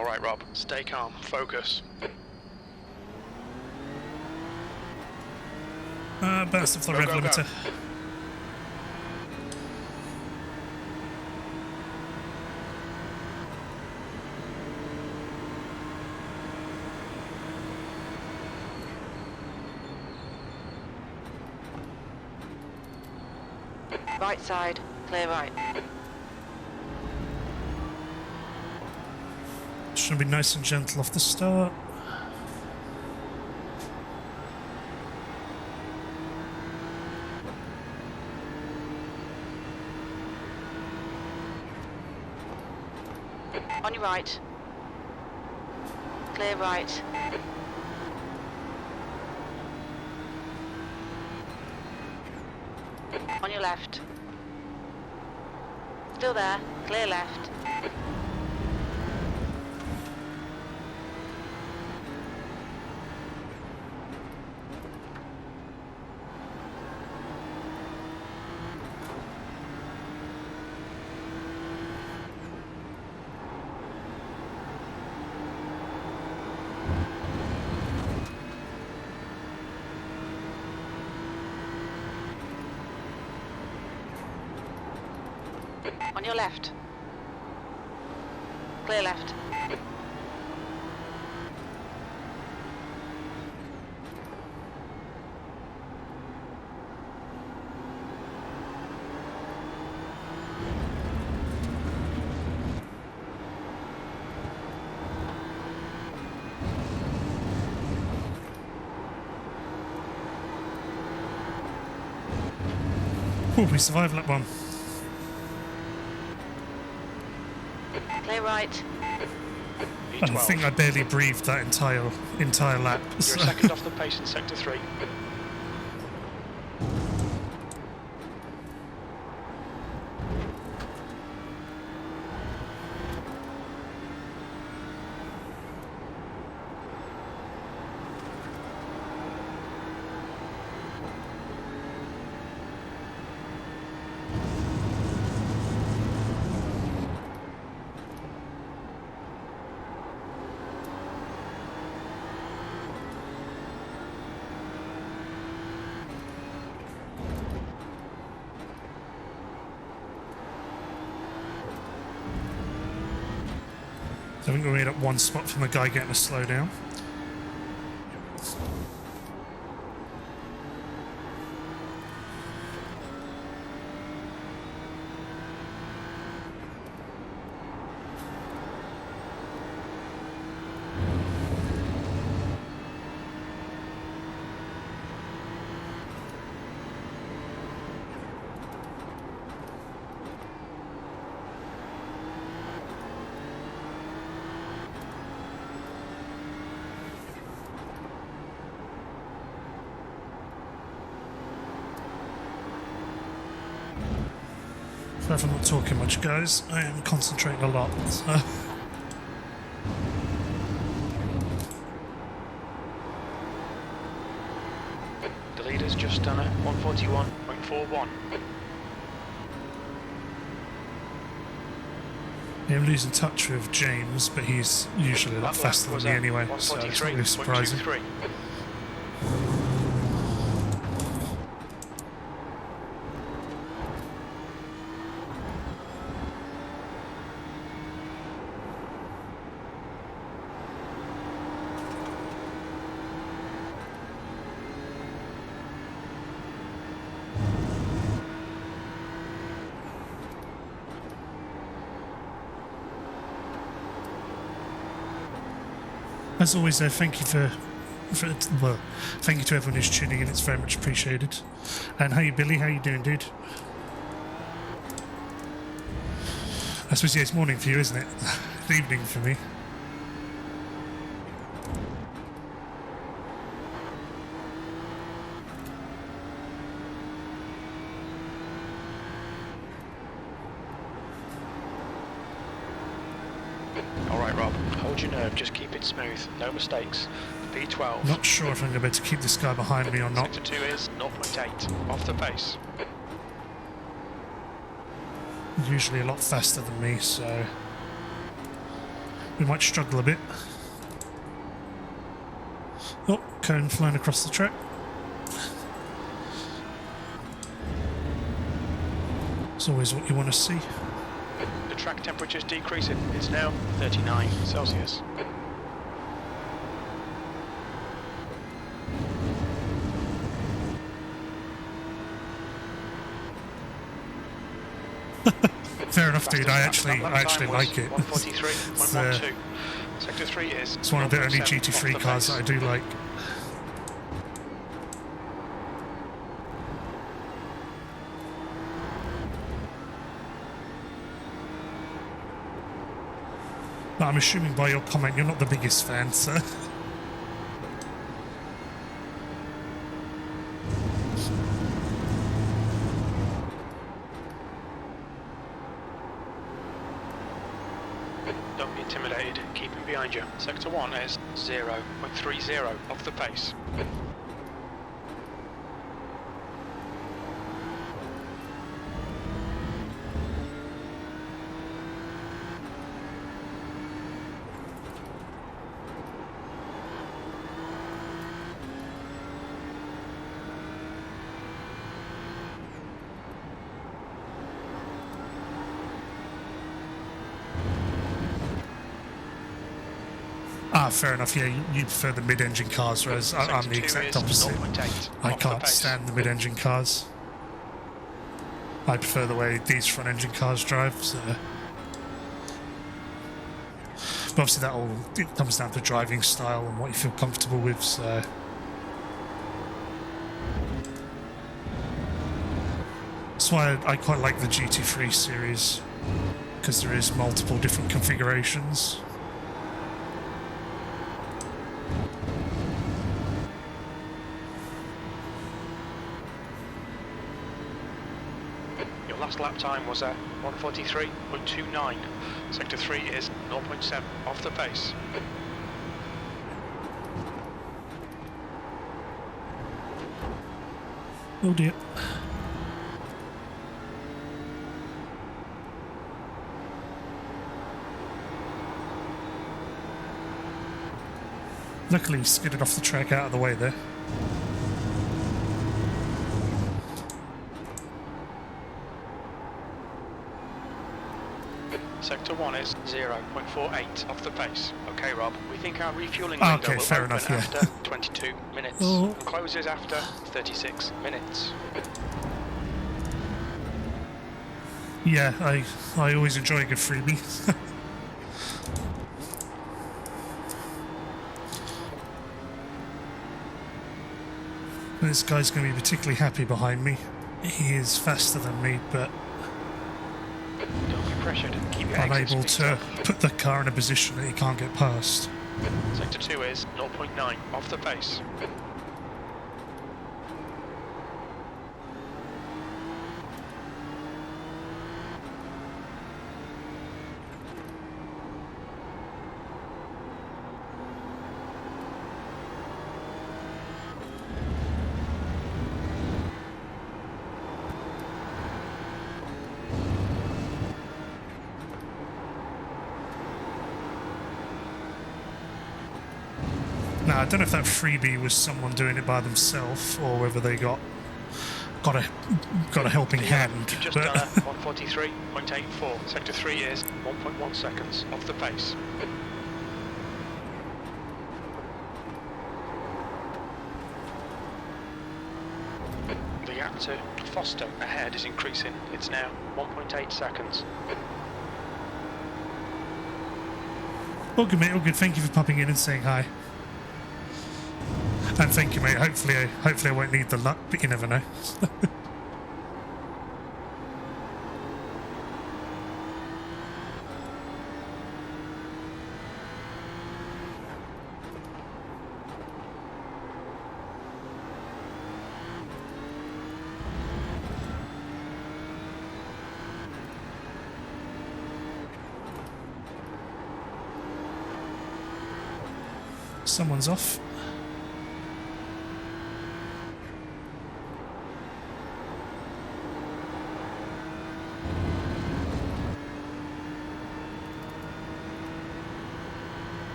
All right, Rob. Stay calm. Focus. Burst of the rev limiter. Right side, clear right. Should be nice and gentle off the start. On your right. Clear right. On your left. Still there. Clear left. On your left. Clear left. Oh, we survived lap one. Clear right. I think I barely breathed that entire lap. You're a second off the pace in sector 3. I think we're in at one spot from the guy getting a slow down. If I'm not talking much, guys, I am concentrating a lot. So. The leader's just done it. 141.41. Yeah, I'm losing touch with James, but he's usually a lot faster than me anyway, so it's not really surprising. As always, though, thank you thank you to everyone who's tuning in. It's very much appreciated. And hey, Billy, how you doing, dude? I suppose yeah, it's morning for you, isn't it? Evening for me. Hold your nerve, just keep it smooth, no mistakes. P12. Not sure if I'm going to be able to keep this guy behind me or not. Sector 2 is 0.8, off the pace. Usually a lot faster than me, so... we might struggle a bit. Oh, cone flying across the track. It's always what you want to see. The track temperature's decreasing. It's now 39 Celsius. Fair enough, dude. I actually like it. 143.12. Sector 3 is. It's one of the only 0.7 GT3 off the cars pace. that I do like. But I'm assuming by your comment you're not the biggest fan, so... Don't be intimidated. Keep him behind you. Sector 1 is 0.30 off the pace. Ah, fair enough, yeah, you prefer the mid-engine cars, whereas I'm the exact opposite. I can't stand the mid-engine cars. I prefer the way these front-engine cars drive, so... But obviously that all it comes down to driving style and what you feel comfortable with, so... That's why I quite like the GT3 series, because there is multiple different configurations. Last lap time was at 143.29. Sector 3 is 0.7 off the pace. Oh dear. Luckily he skidded off the track out of the way there. Sector 1 is 0.48 off the pace. Okay, Rob, we think our refueling Okay, window will fair open enough, yeah. after 22 minutes Oh. and closes after 36 minutes. Yeah, I always enjoy a good freebie. This guy's going to be particularly happy behind me. He is faster than me, but Don't be pressured. Keep your exit unable speed to up. put the car in a position that he can't get past. Sector 2 is 0.9 off the pace. Now, I don't know if that freebie was someone doing it by themselves or whether they got a helping hand. You've just But done a 143.84. Sector 3 is 1.1 seconds off the pace. The gap to Foster ahead is increasing. It's now 1.8 seconds. all good, mate. All good. Thank you for popping in and saying hi. And thank you, mate. Hopefully I won't need the luck, but you never know. Someone's off.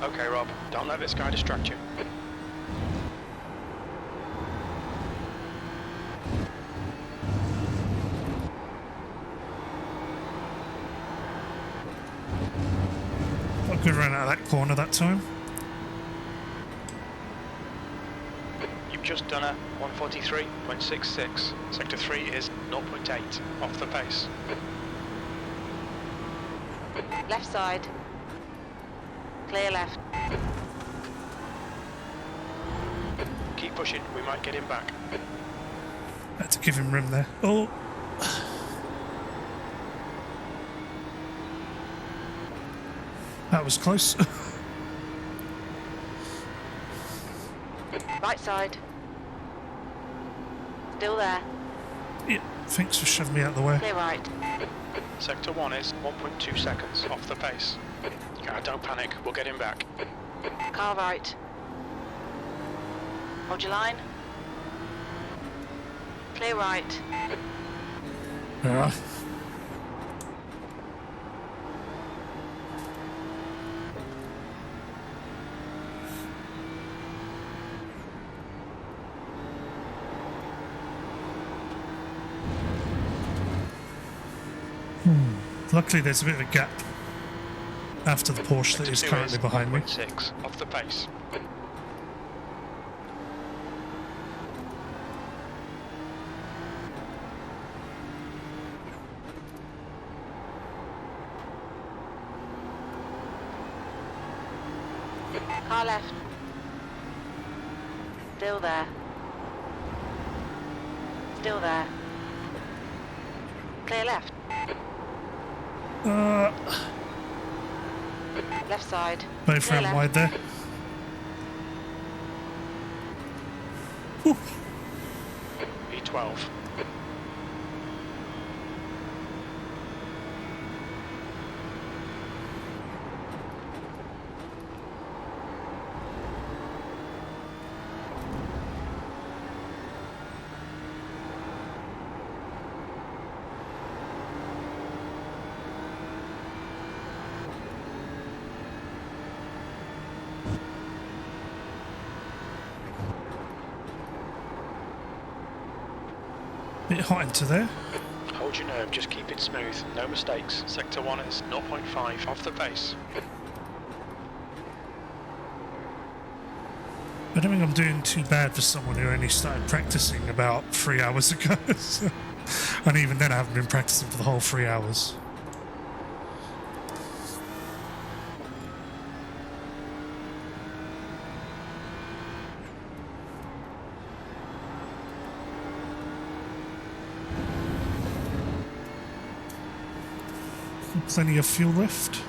Okay, Rob, don't let this guy distract you. Got a good run out of that corner that time. You've just done a 143.66. Sector 3 is 0.8 off the pace. Left side. Clear left. Keep pushing, we might get him back. Had to give him room there. Oh! That was close. Right side. Still there. Yeah, thanks for shoving me out of the way. Clear right. Sector 1 is 1.2 seconds off the pace. Don't panic, we'll get him back. Car right. Hold your line. Clear right. Luckily there's a bit of a gap after the Porsche that is currently behind me. 1.6 off the pace. Car left. Still there. Still there. Clear left. Left side. Both Clear ran left. wide there. Whew. E12. Bit hot into there. Hold your nerve, just keep it smooth, no mistakes. Sector 1 is 0.5 off the pace. I don't think I'm doing too bad for someone who only started practicing about 3 hours ago. And even then I haven't been practicing for the whole 3 hours. Plenty of fuel left.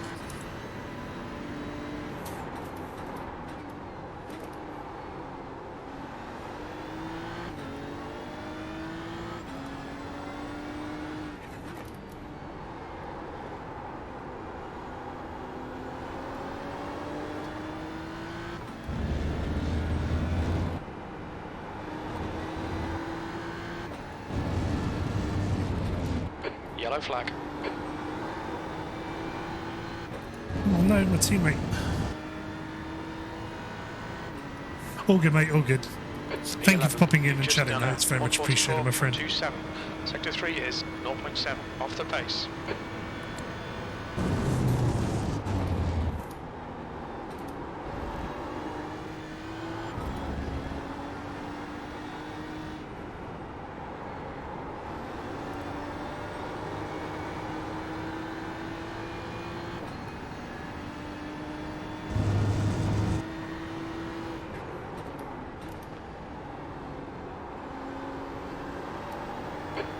Yellow flag. Oh no, my teammate. All good, mate, all good. Thank you for popping in and chatting, though. It's very much appreciated, my friend. 144.27. Sector 3 is 0.7 off the pace.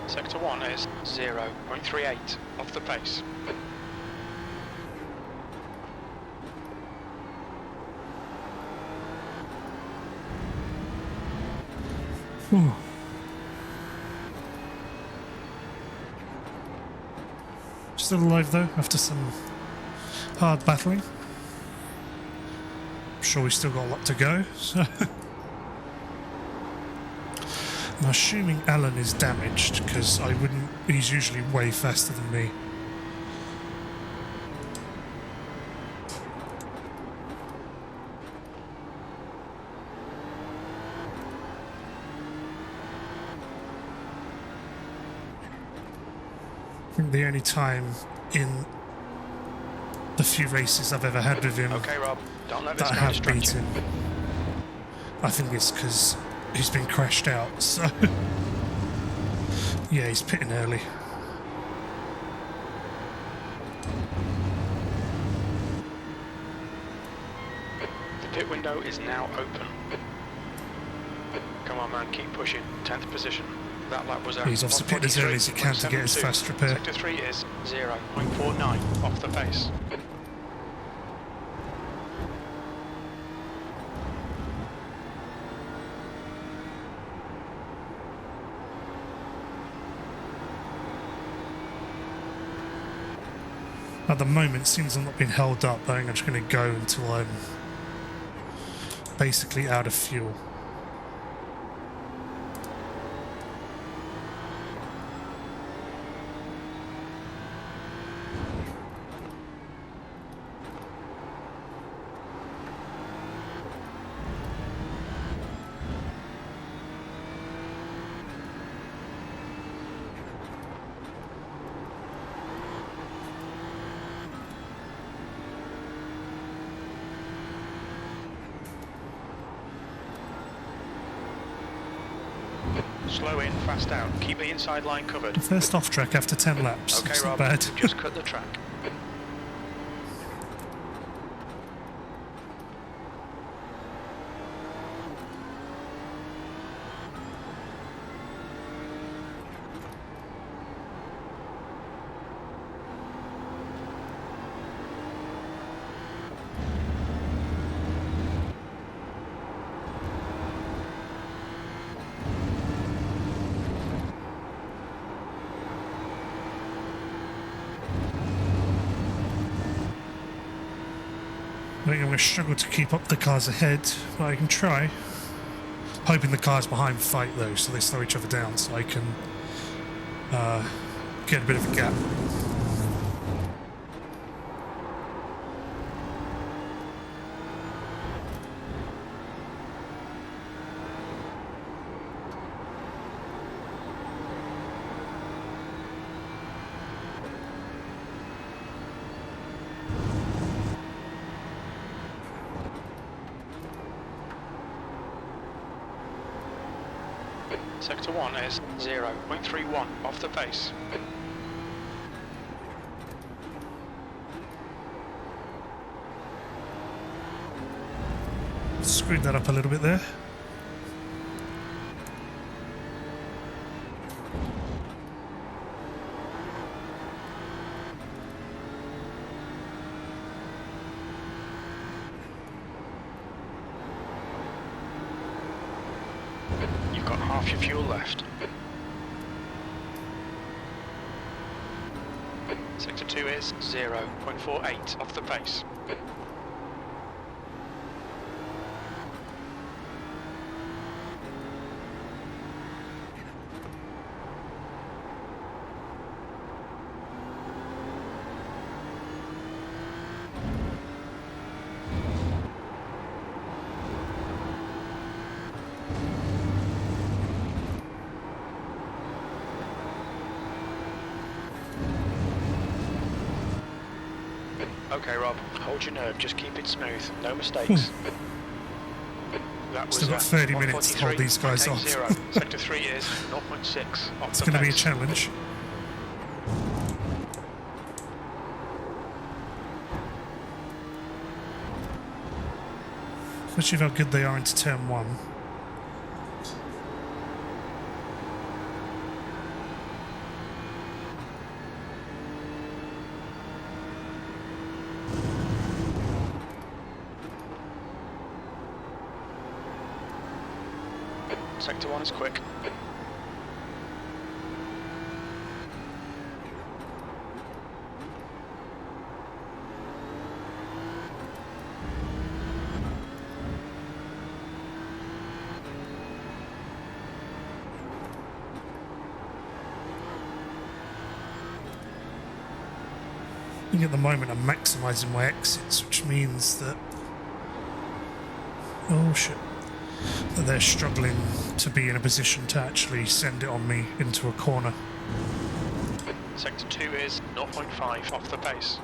Sector 1 is 0.38 off the pace. Ooh. Still alive though, after some hard battling. I'm sure we still got a lot to go, so I'm assuming Alan is damaged, because he's usually way faster than me. the only time in the few races I've ever had with him Okay, Rob. Don't let that this I guy have distract beat you. him, I think it's because he's been crashed out, so yeah, he's pitting early. The pit window is now open. Come on, man, keep pushing. 10th position. That lap was He's obviously pitting as early as he can to get his fast repair. Sector 3 is 0.49 off the pace. At the moment, since I'm not being held up, I think I'm just going to go until I'm basically out of fuel. Slow in, fast out. Keep the inside line covered. First off track after 10 laps. Okay, It's Rob, not bad. we've just cut the track. I think I'm going to struggle to keep up the cars ahead, but I can try. Hoping the cars behind fight though, so they slow each other down, so I can get a bit of a gap. Sector 1 is 0.31 off the pace. Screwed that up a little bit there. You've got half your fuel left. Sector 2 is 0.48 off the pace. Okay, Rob, hold your nerve, just keep it smooth, no mistakes. That was Still got 30 minutes to hold these guys off. Sector 3 is 0.6 off It's the going to be a pace. challenge. Especially how good they are into turn 1. Sector 1 is quick. I think at the moment I'm maximising my exits, which means that... Oh shit. That they're struggling to be in a position to actually send it on me into a corner. Sector 2 is 0.5 off the pace.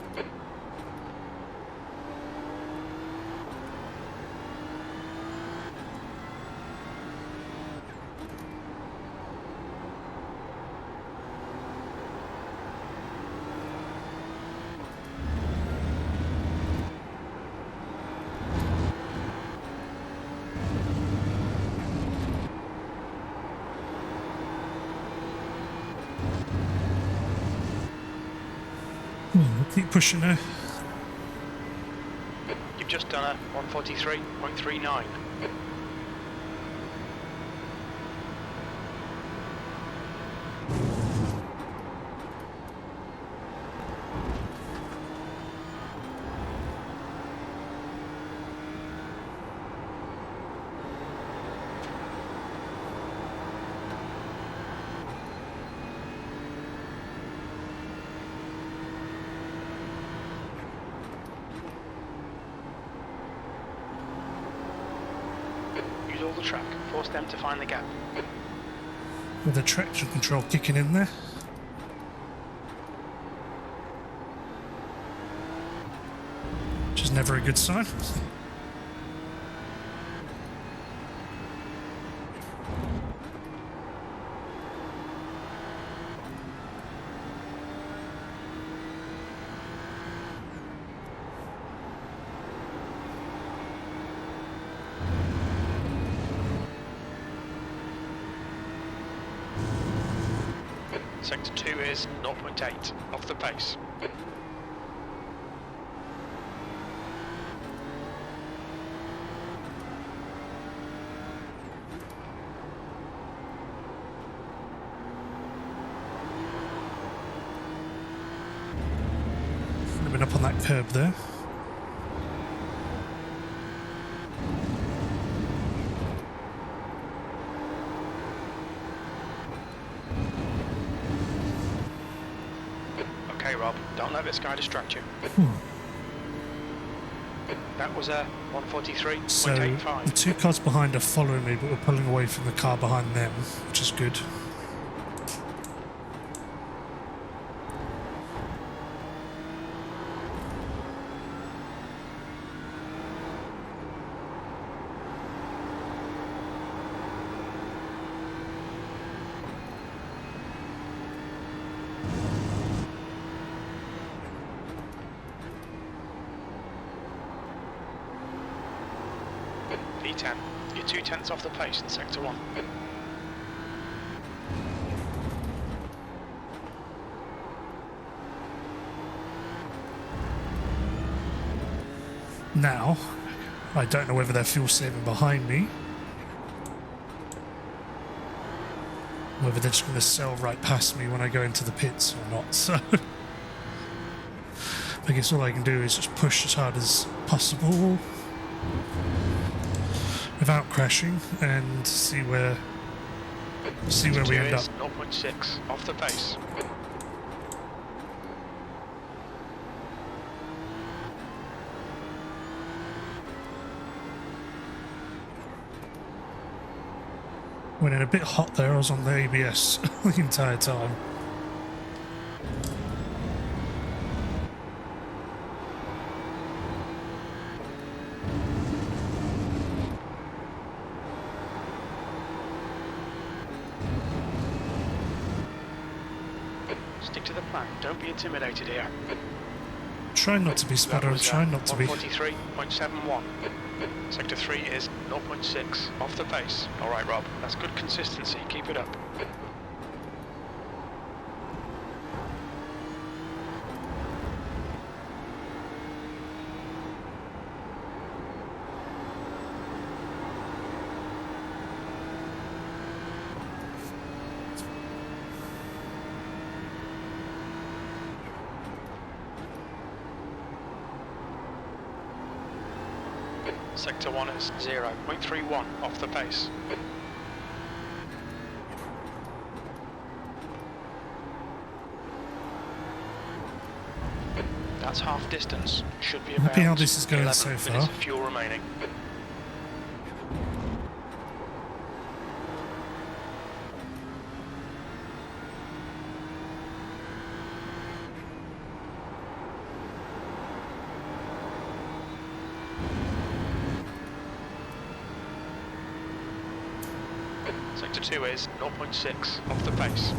Keep pushing her. You've just done a 143.39. Use all the track. Force them to find the gap. With the traction control kicking in there. Which is never a good sign. Sector 2 is 0.8 off the pace. I've been up on that curb there. Okay, Rob, don't let this guy distract you. That was a 143.85. So the two cars behind are following me, but we're pulling away from the car behind them, which is good. P10, you're 0.2 off the pace in Sector 1. Now, I don't know whether they're fuel saving behind me, whether they're just going to sail right past me when I go into the pits or not, so I guess all I can do is just push as hard as possible without crashing and see where we end up. 0.6 off the pace. Went in a bit hot there, I was on the ABS the entire time. Stick to the plan, don't be intimidated here. Trying not to be spotted, I'm trying not to be. 143.71. Sector 3 is 0.6 off the pace. Alright, Rob, that's good consistency, keep it up. Sector 1 is 0.31 off the pace. That's half distance. Should be about Happy how this is going 11 so minutes far. of fuel remaining. Sector 2 is 0.6 off the pace.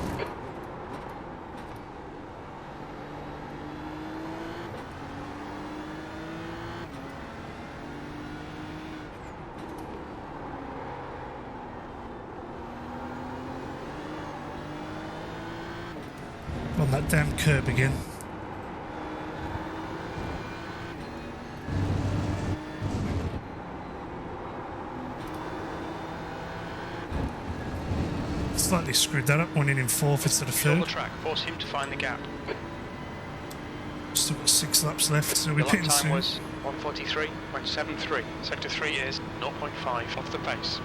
On that damn curb again. Slightly screwed that up, went in fourth instead of Control third. the track, force him to find the gap. Still got 6 laps left, so we're The lap pitting time soon. was 1:43.73. Sector 3 is 0.5 off the pace.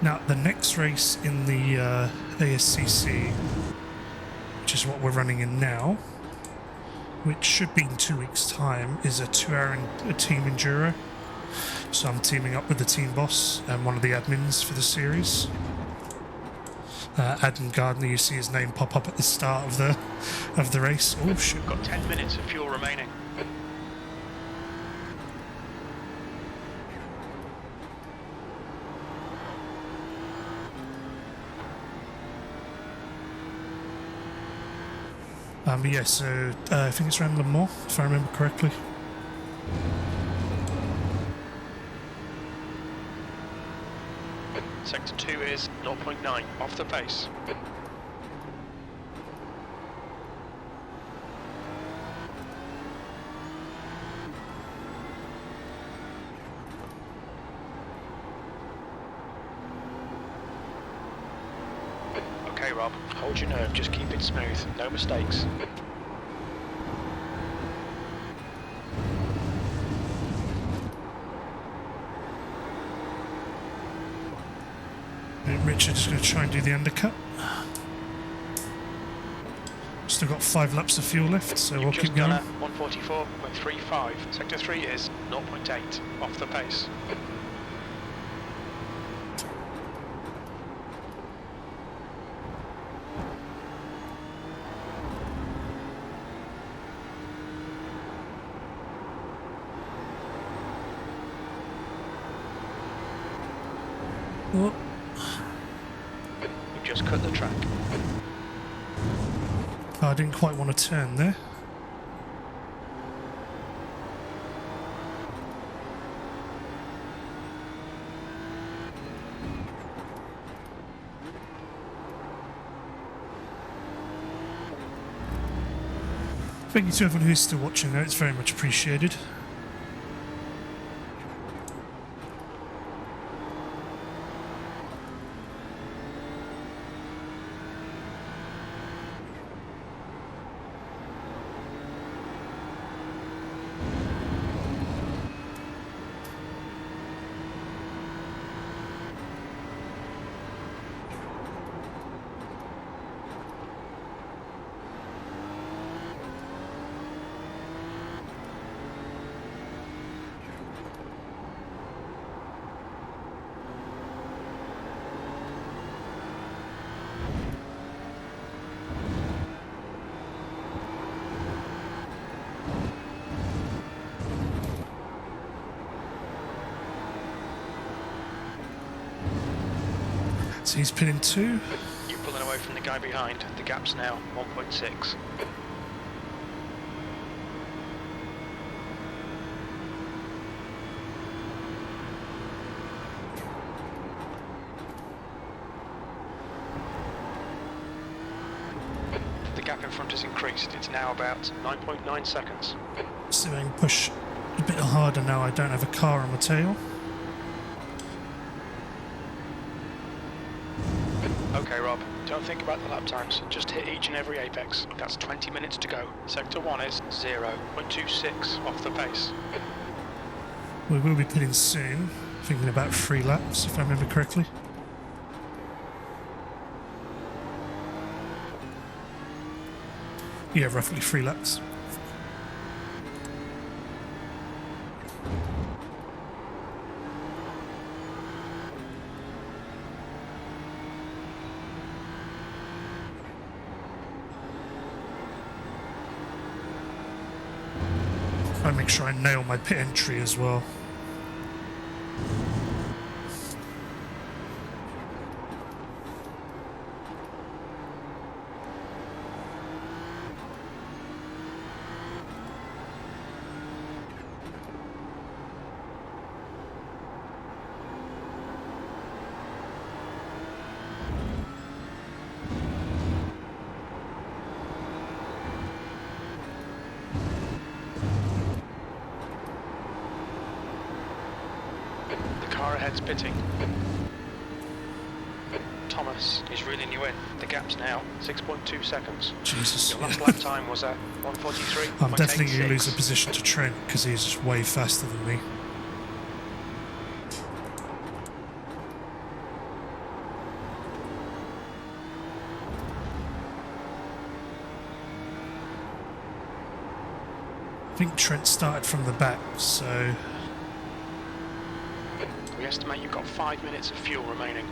Now, the next race in the ASCC, which is what we're running in now, which should be in 2 weeks' time, is a 2-hour team enduro. So I'm teaming up with the team boss and one of the admins for the series. Adam Gardner, you see his name pop up at the start of the race. Oh shit! We've got 10 minutes of fuel remaining. Yeah, so I think it's around Le Mans, if I remember correctly. Sector 2 is 0.9 off the pace. Okay, Rob, hold your nerve, just keep it smooth, no mistakes. And Richard is going to try and do the undercut. Still got 5 laps of fuel left, so we'll keep going. 1:44.35. Sector 3 is 0.8 off the pace. Oh, We've just cut the track. I didn't quite want to turn there. Thank you to everyone who's still watching though, it's very much appreciated. So he's pinning 2. You're pulling away from the guy behind. The gap's now 1.6. The gap in front has increased. It's now about 9.9 seconds. So I can push a bit harder now I don't have a car on my tail. Okay, Rob, don't think about the lap times. Just hit each and every apex. That's 20 minutes to go. Sector 1 is 0.26 off the pace. We will be pitting soon, thinking about 3 laps if I remember correctly. Yeah, roughly 3 laps. try and make sure I nail my pit entry as well. Car ahead's pitting. Thomas is reeling you in. The gap's now 6.2 seconds. Jesus. Your last lap time was at 1:43. I'm definitely going to lose a position to Trent because he's just way faster than me. I think Trent started from the back, so... We estimate you've got 5 minutes of fuel remaining.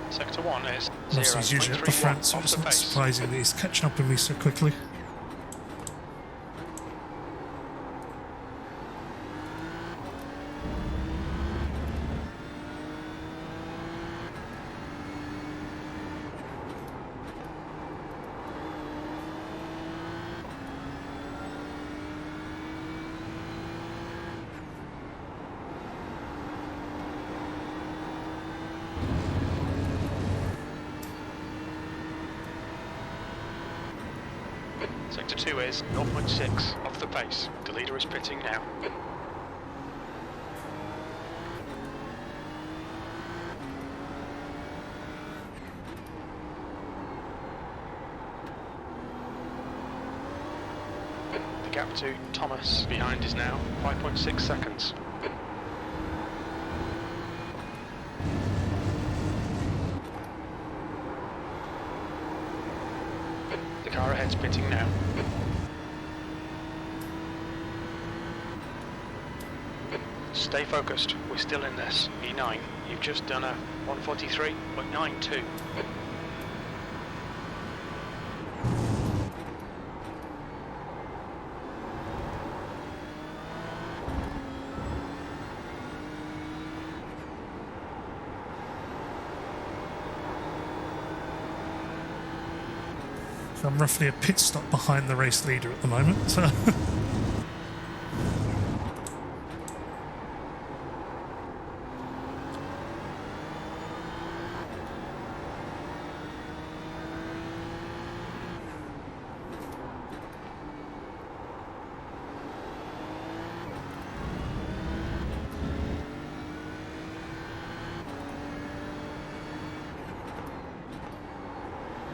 Sector 1 is Plus he's usually at the front, so it's not surprising that he's catching up with me so quickly. Sector 2 is 0.6 off the pace. The leader is pitting now. The gap to Thomas behind is now 5.6 seconds. The car ahead's pitting now. Stay focused, we're still in this. E9, you've just done a 1:43.92. So I'm roughly a pit stop behind the race leader at the moment. So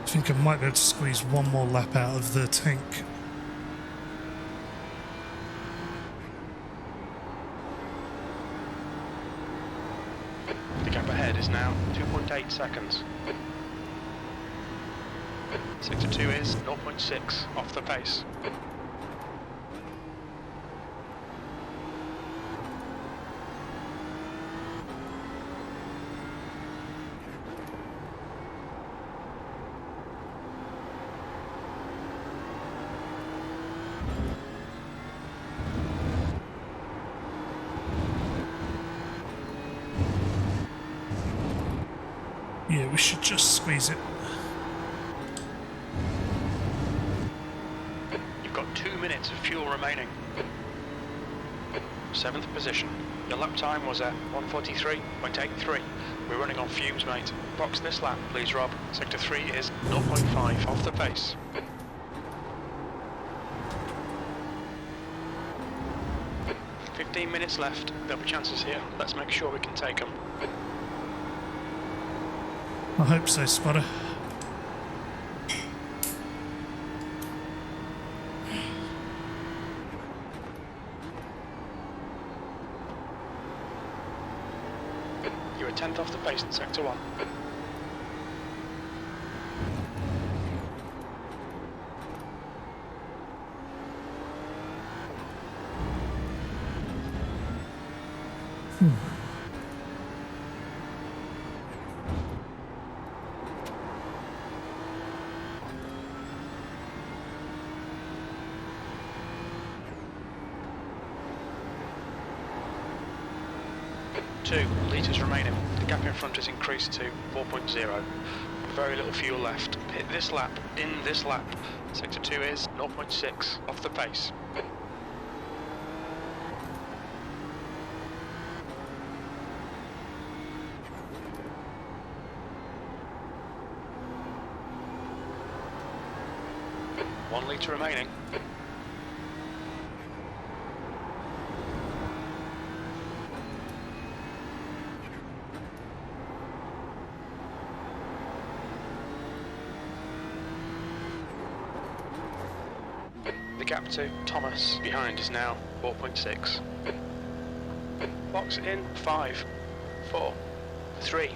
I think I might be able to squeeze one more lap out of the tank. The gap ahead is now 2.8 seconds. Sector 2 is 0.6 off the pace. Yeah, we should just squeeze it. You've got 2 minutes of fuel remaining. 7th position. Your lap time was at 1:43.83. We're running on fumes, mate. Box this lap, please, Rob. Sector 3 is 0.5 off the pace. .15 minutes left. There'll be chances here. Let's make sure we can take them. I hope so, Spotter. You're a 10th off the pace in Sector 1. 2 litres remaining. The gap in front has increased to 4.0. Very little fuel left. Hit this lap, in this lap. Sector 2 is 0.6 off the pace. One litre remaining. The gap to Thomas behind is now 4.6. Box in 5, 4, 3,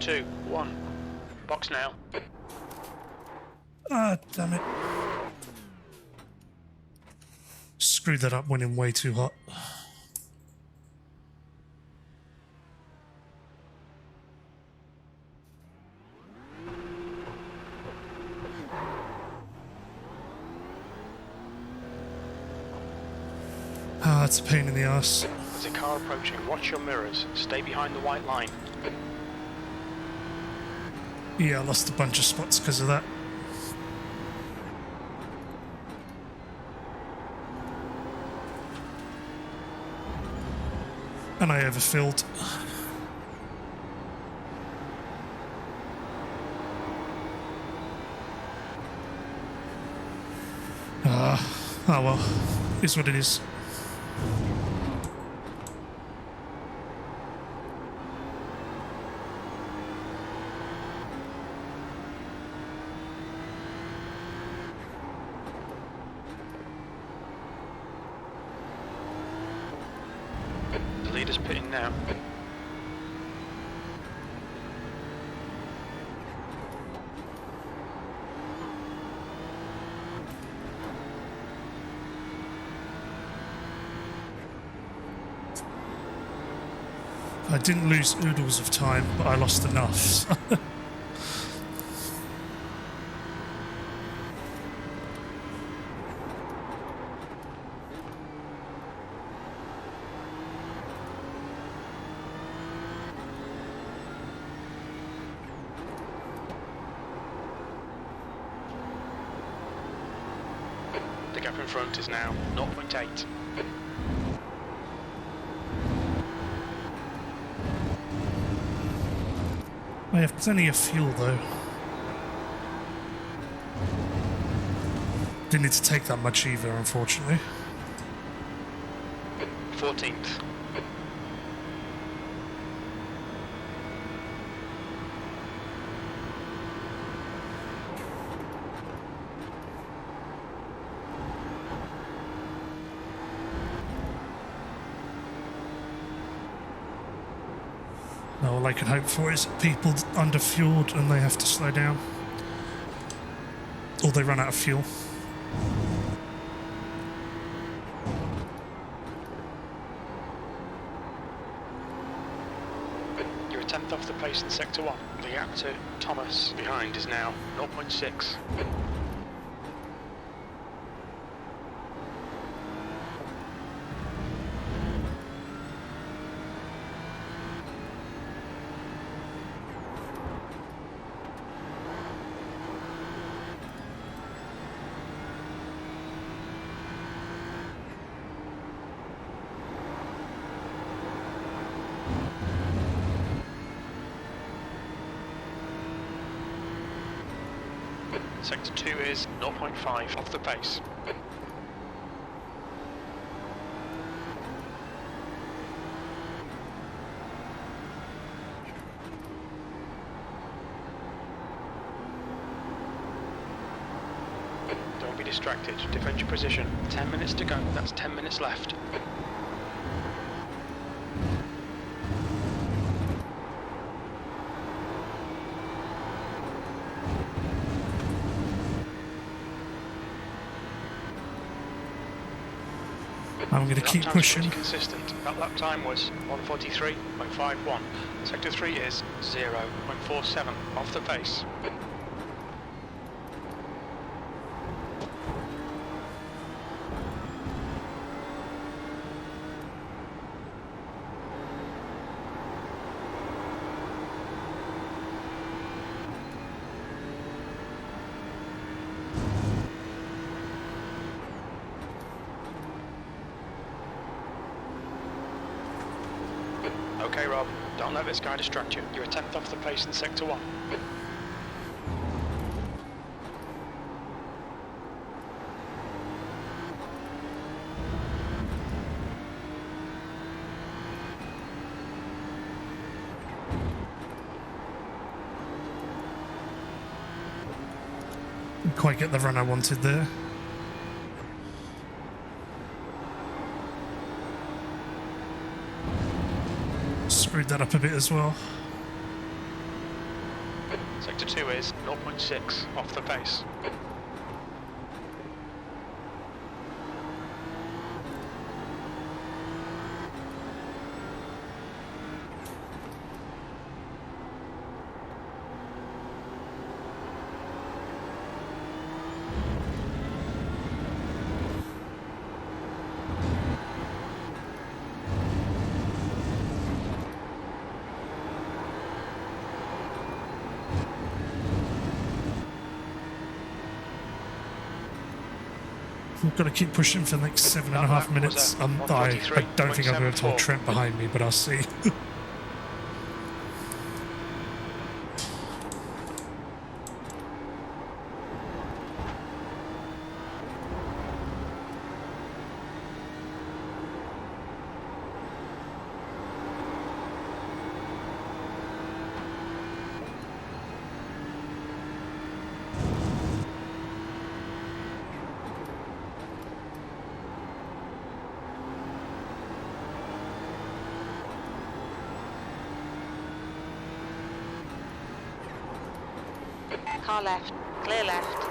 2, 1. Box now. Ah, damn it. Screwed that up, went in way too hot. Ah, it's a pain in the ass. There's a car approaching. Watch your mirrors. Stay behind the white line. Yeah, I lost a bunch of spots because of that. And I overfilled. Oh well, is what it is. The leader's pitting now. I didn't lose oodles of time, but I lost enough. The gap in front is now 0.8. I have plenty of fuel though. Didn't need to take that much either, unfortunately. 14th. Now all I can hope for is people underfueled and they have to slow down. Or they run out of fuel. You're a tenth off the pace in Sector 1. The gap to Thomas behind is now 0.6. Sector 2 is 0.5 off the pace. Don't be distracted. Defend your position. 10 minutes to go. That's 10 minutes left. I'm going to keep pushing. Consistent. That lap time was 1:43.51. Sector 3 is 0.47 off the pace. Okay, Rob, don't let this guy distract you. You're a tenth off the pace in Sector 1. Didn't quite get the run I wanted there. Screwed that up a bit as well. Sector 2 is 0.6 off the pace. I've got to keep pushing for the next 7.5 minutes. I don't think I'm going to hold Trent behind me, but I'll see. Car left. Clear left.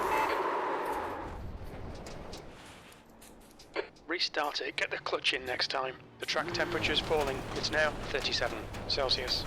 Restart it, get the clutch in next time. The track temperature is falling. It's now 37 Celsius.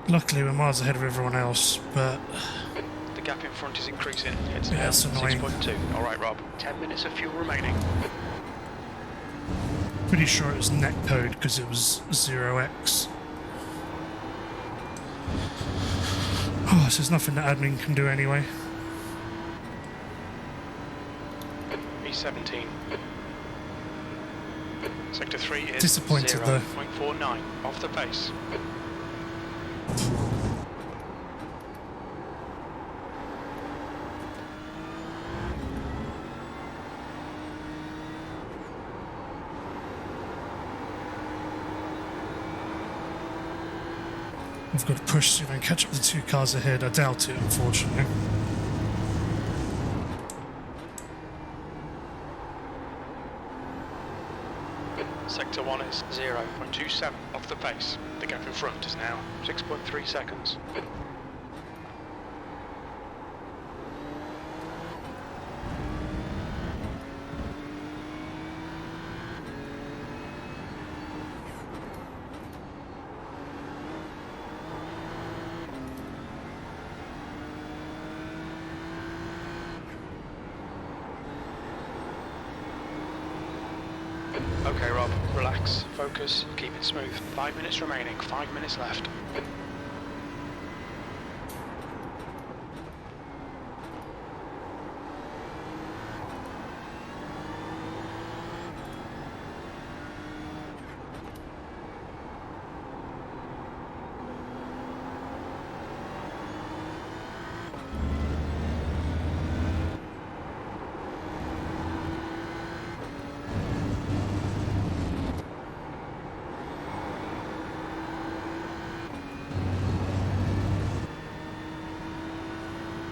Luckily, we're miles ahead of everyone else, but The gap in front is increasing. It's Yeah, now it's annoying. 6.2. Alright, Rob. 10 minutes of fuel remaining. pretty sure it was netcode because it was 0x. Oh, so there's nothing that admin can do anyway. E17. Sector 3 is Disappointed though. 0.49 off the pace. I've got to push so I can catch up the 2 cars ahead. I doubt it, unfortunately. Sector 1 is 0.27 off the pace. The gap in front is now 6.3 seconds. Okay, Rob, relax, focus, keep it smooth. 5 minutes remaining, 5 minutes left.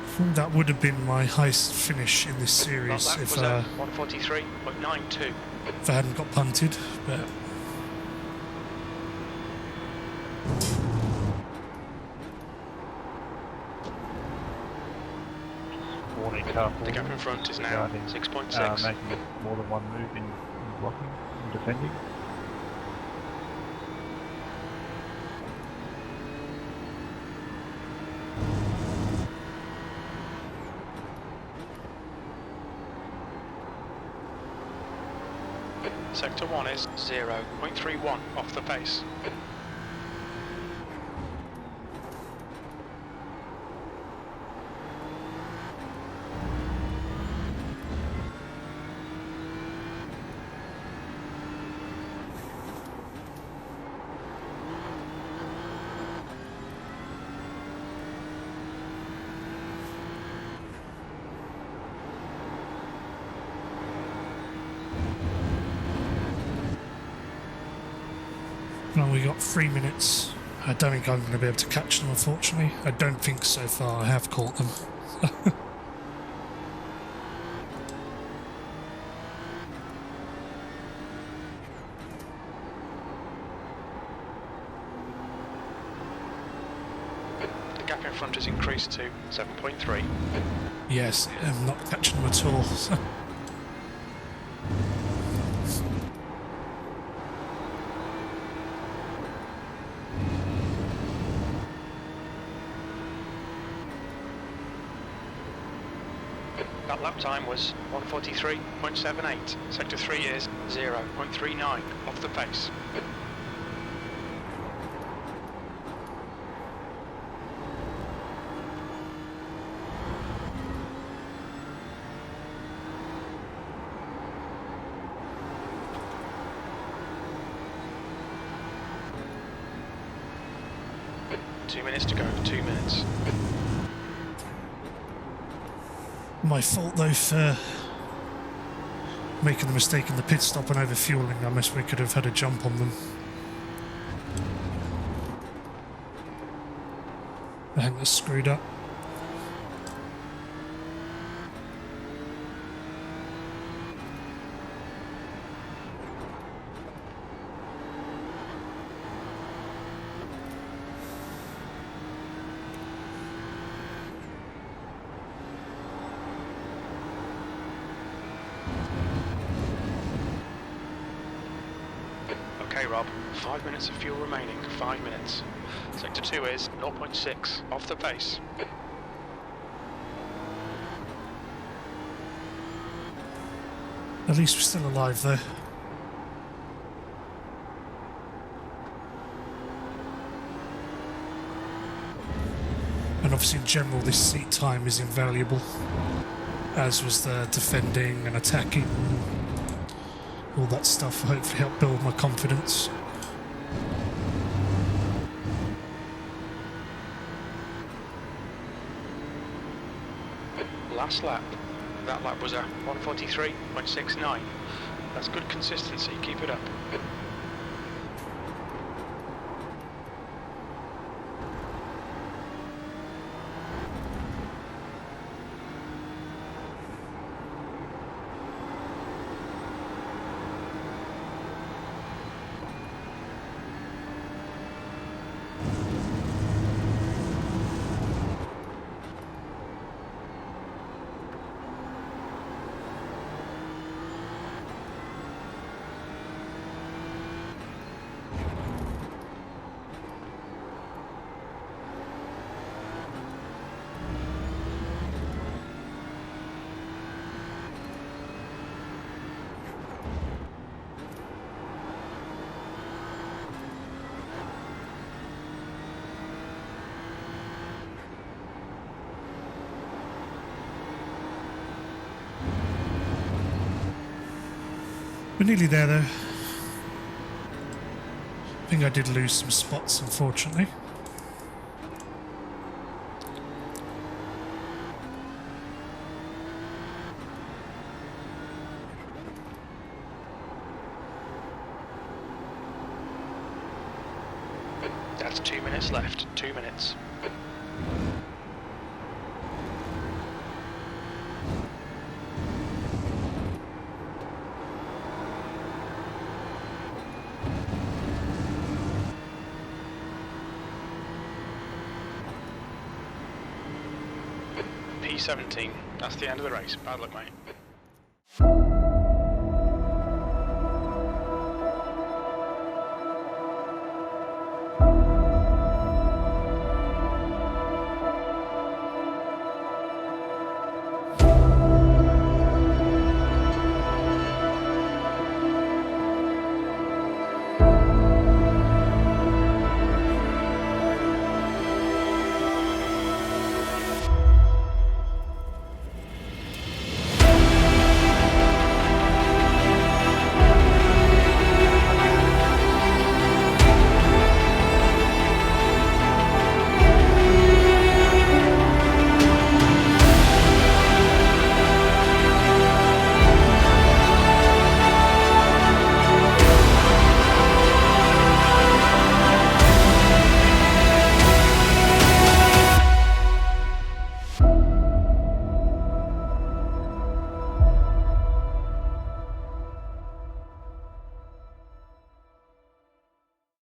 I think that would have been my highest finish in this series That if was at 143.92. I hadn't got punted, but be careful. The gap in front is now regarding, 6.6. making more than one move in blocking and defending. Sector 1 is 0.31 off the pace. Well, we got 3 minutes. I don't think I'm going to be able to catch them, unfortunately. I don't think so far I have caught them. The gap in front has increased to 7.3. Yes, I'm not catching them at all. That lap time was 1:43.78. Sector 3 is 0.39 off the pace. Two minutes to go, 2 minutes. My fault though for making the mistake in the pit stop and overfueling. I guess we could have had a jump on them. I think that's screwed up. Okay, Rob, 5 minutes of fuel remaining, 5 minutes. Sector 2 is 0.6 off the pace. At least we're still alive though. And obviously in general this seat time is invaluable, as was the defending and attacking, all that stuff will hopefully help build my confidence. Last lap. That lap was a 1:43.69. That's good consistency, keep it up. We're nearly there though. I think I did lose some spots, unfortunately. That's 2 minutes left, 2 minutes. P17, That's the end of the race. Bad luck, mate.